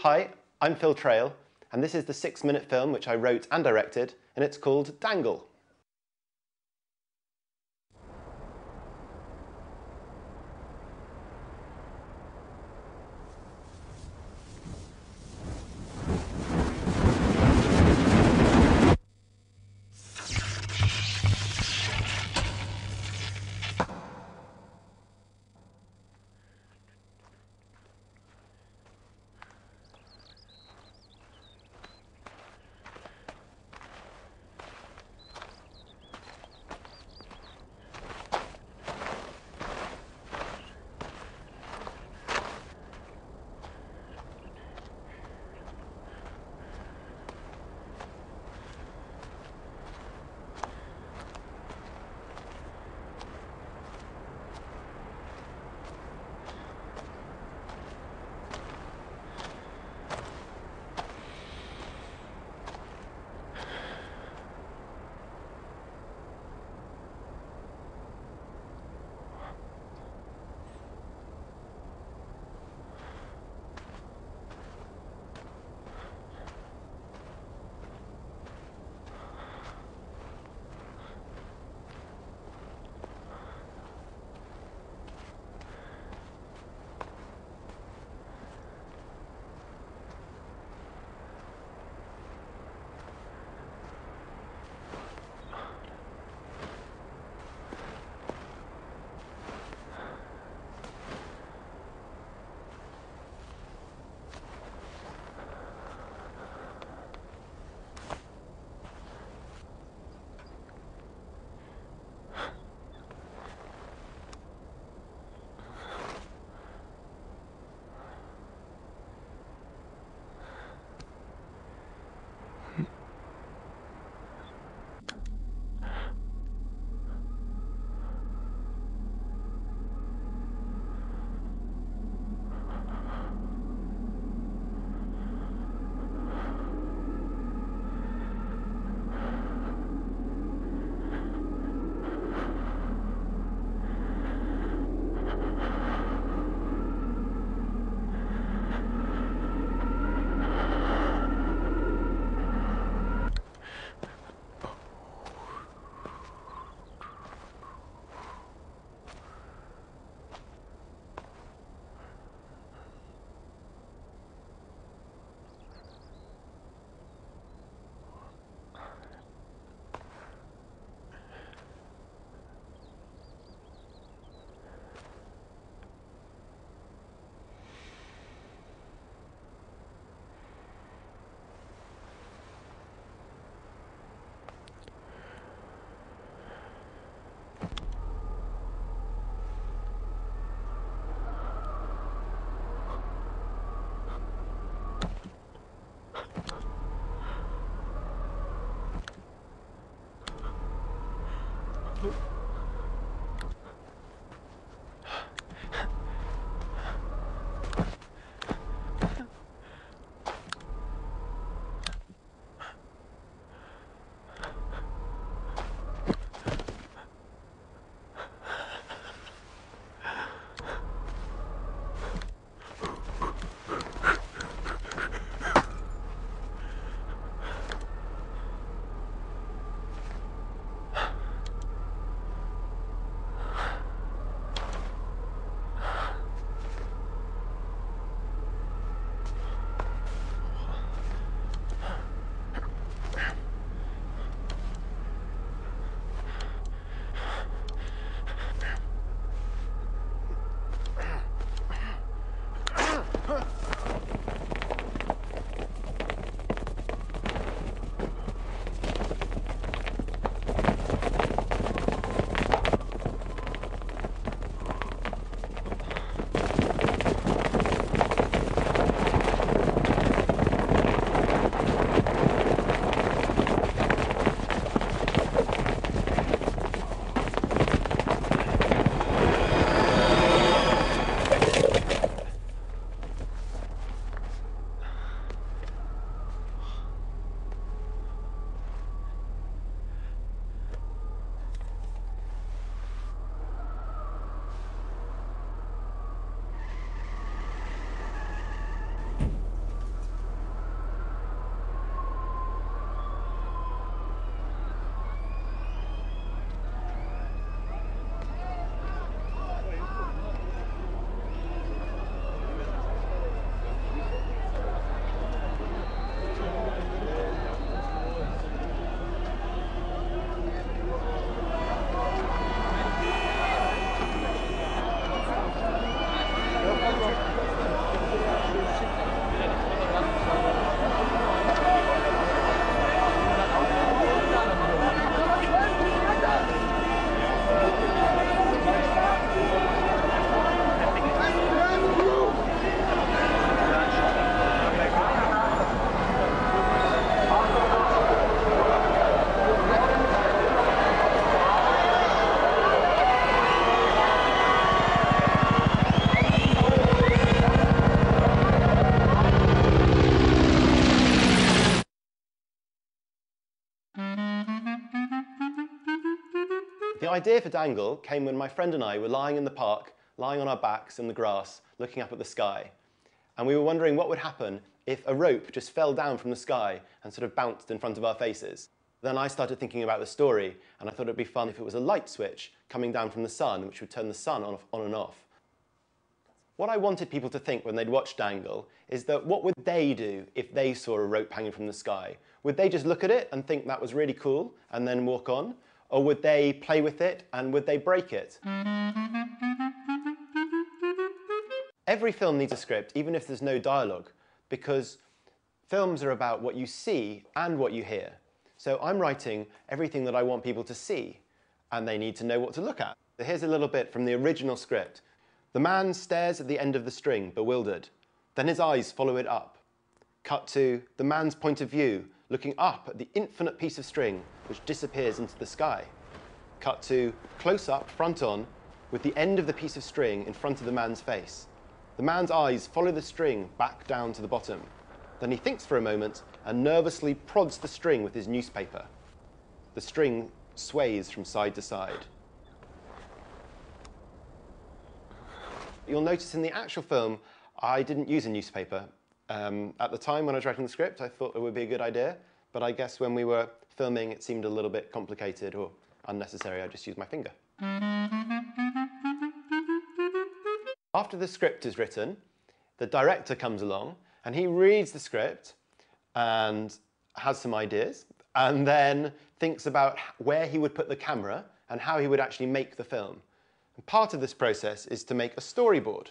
Hi, I'm Phil Trail, and this is the 6-minute film which I wrote and directed, and it's called Dangle. The idea for Dangle came when my friend and I were lying in the park, lying on our backs in the grass, looking up at the sky. And we were wondering what would happen if a rope just fell down from the sky and sort of bounced in front of our faces. Then I started thinking about the story, and I thought it'd be fun if it was a light switch coming down from the sun, which would turn the sun on and off. What I wanted people to think when they'd watch Dangle is that what would they do if they saw a rope hanging from the sky? Would they just look at it and think that was really cool and then walk on? Or would they play with it and would they break it? Every film needs a script, even if there's no dialogue, because films are about what you see and what you hear. So I'm writing everything that I want people to see, and they need to know what to look at. So here's a little bit from the original script. The man stares at the end of the string, bewildered. Then his eyes follow it up. Cut to the man's point of view, looking up at the infinite piece of string which disappears into the sky. Cut to close up, front on, with the end of the piece of string in front of the man's face. The man's eyes follow the string back down to the bottom. Then he thinks for a moment and nervously prods the string with his newspaper. The string sways from side to side. You'll notice in the actual film, I didn't use a newspaper. At the time when I was writing the script, I thought it would be a good idea, but I guess when we were filming, it seemed a little bit complicated or unnecessary. I just used my finger. After the script is written, the director comes along and he reads the script and has some ideas and then thinks about where he would put the camera and how he would actually make the film. And part of this process is to make a storyboard.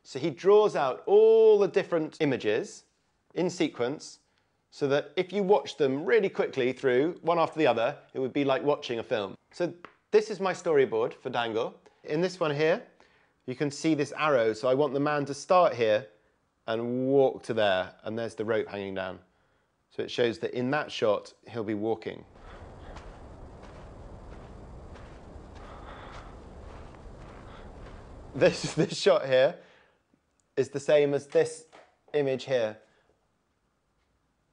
So he draws out all the different images in sequence so that if you watch them really quickly through, one after the other, it would be like watching a film. So this is my storyboard for Dangle. In this one here, you can see this arrow, so I want the man to start here and walk to there, and there's the rope hanging down. So it shows that in that shot, he'll be walking. This shot here is the same as this image here,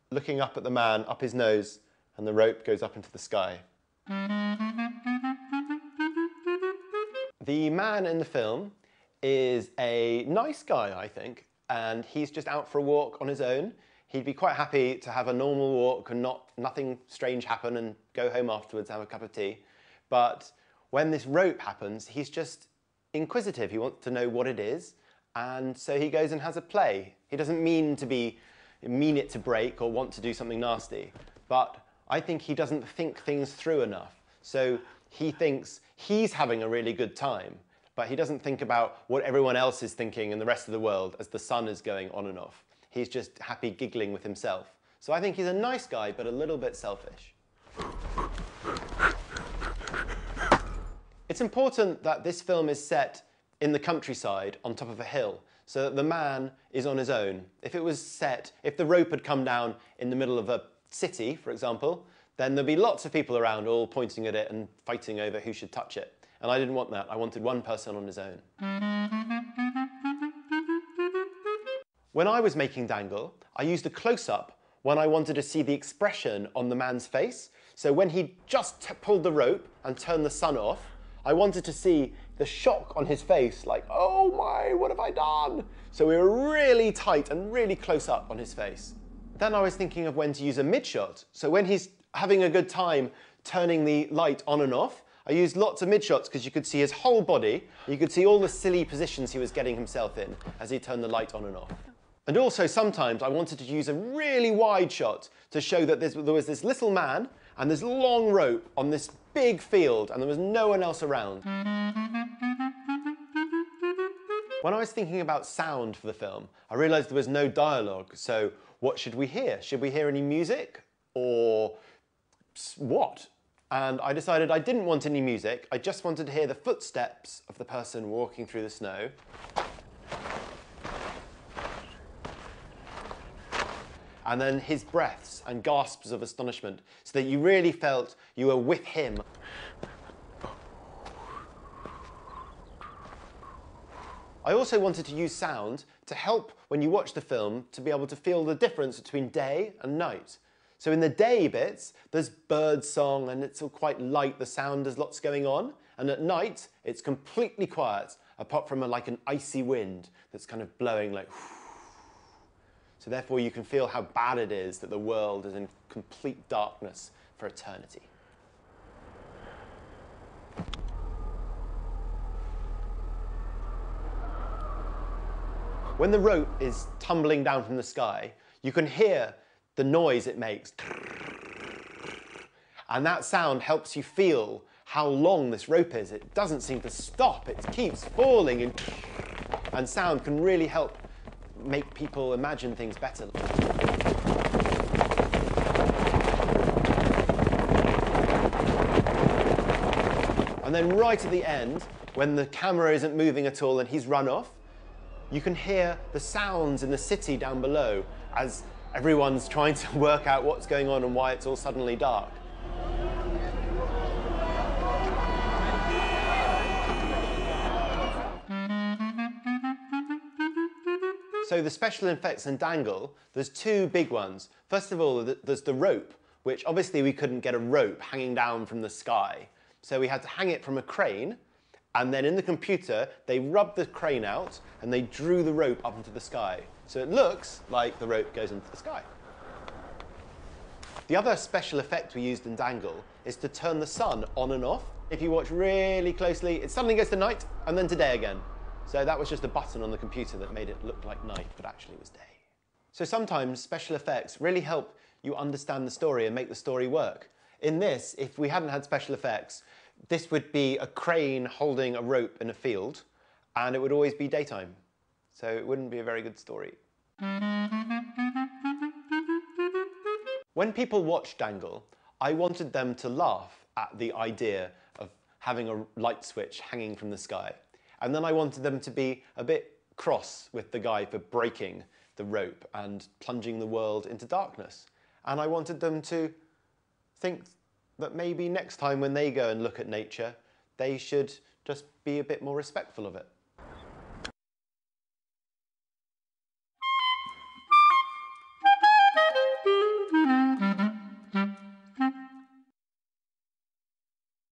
looking up at the man, up his nose, and the rope goes up into the sky. The man in the film is a nice guy, I think, and he's just out for a walk on his own. He'd be quite happy to have a normal walk and nothing strange happen and go home afterwards, have a cup of tea. But when this rope happens, he's just inquisitive. He wants to know what it is, and so he goes and has a play. He doesn't mean it to break or want to do something nasty, but I think he doesn't think things through enough. So he thinks he's having a really good time, but he doesn't think about what everyone else is thinking in the rest of the world as the sun is going on and off. He's just happy giggling with himself. So I think he's a nice guy, but a little bit selfish. It's important that this film is set in the countryside on top of a hill, so that the man is on his own. If it was set, if the rope had come down in the middle of a city, for example, then there'd be lots of people around all pointing at it and fighting over who should touch it. And I didn't want that. I wanted one person on his own. When I was making Dangle, I used a close-up when I wanted to see the expression on the man's face. So when he just pulled the rope and turned the sun off, I wanted to see the shock on his face, like, oh my, what have I done? So we were really tight and really close up on his face. Then I was thinking of when to use a mid-shot. So when he's having a good time turning the light on and off, I used lots of mid-shots because you could see his whole body. You could see all the silly positions he was getting himself in as he turned the light on and off. And also sometimes I wanted to use a really wide shot to show that there was this little man and this long rope on this big field and there was no one else around. When I was thinking about sound for the film, I realised there was no dialogue, so what should we hear? Should we hear any music? Or what? And I decided I didn't want any music, I just wanted to hear the footsteps of the person walking through the snow. And then his breaths and gasps of astonishment, so that you really felt you were with him. I also wanted to use sound to help when you watch the film to be able to feel the difference between day and night. So in the day bits, there's bird song and it's all quite light, the sound, there's lots going on. And at night, it's completely quiet, apart from like an icy wind that's kind of blowing like so therefore you can feel how bad it is that the world is in complete darkness for eternity. When the rope is tumbling down from the sky, you can hear the noise it makes. And that sound helps you feel how long this rope is. It doesn't seem to stop, it keeps falling, and sound can really help make people imagine things better. And then right at the end, when the camera isn't moving at all and he's run off, you can hear the sounds in the city down below as everyone's trying to work out what's going on and why it's all suddenly dark. So the special effects in Dangle, there's two big ones. First of all, there's the rope, which obviously we couldn't get a rope hanging down from the sky. So we had to hang it from a crane, and then in the computer, they rubbed the crane out and they drew the rope up into the sky. So it looks like the rope goes into the sky. The other special effect we used in Dangle is to turn the sun on and off. If you watch really closely, it suddenly goes to night and then to day again. So that was just a button on the computer that made it look like night, but actually it was day. So sometimes special effects really help you understand the story and make the story work. In this, if we hadn't had special effects, this would be a crane holding a rope in a field, and it would always be daytime. So it wouldn't be a very good story. When people watch Dangle, I wanted them to laugh at the idea of having a light switch hanging from the sky. And then I wanted them to be a bit cross with the guy for breaking the rope and plunging the world into darkness. And I wanted them to think that maybe next time when they go and look at nature, they should just be a bit more respectful of it.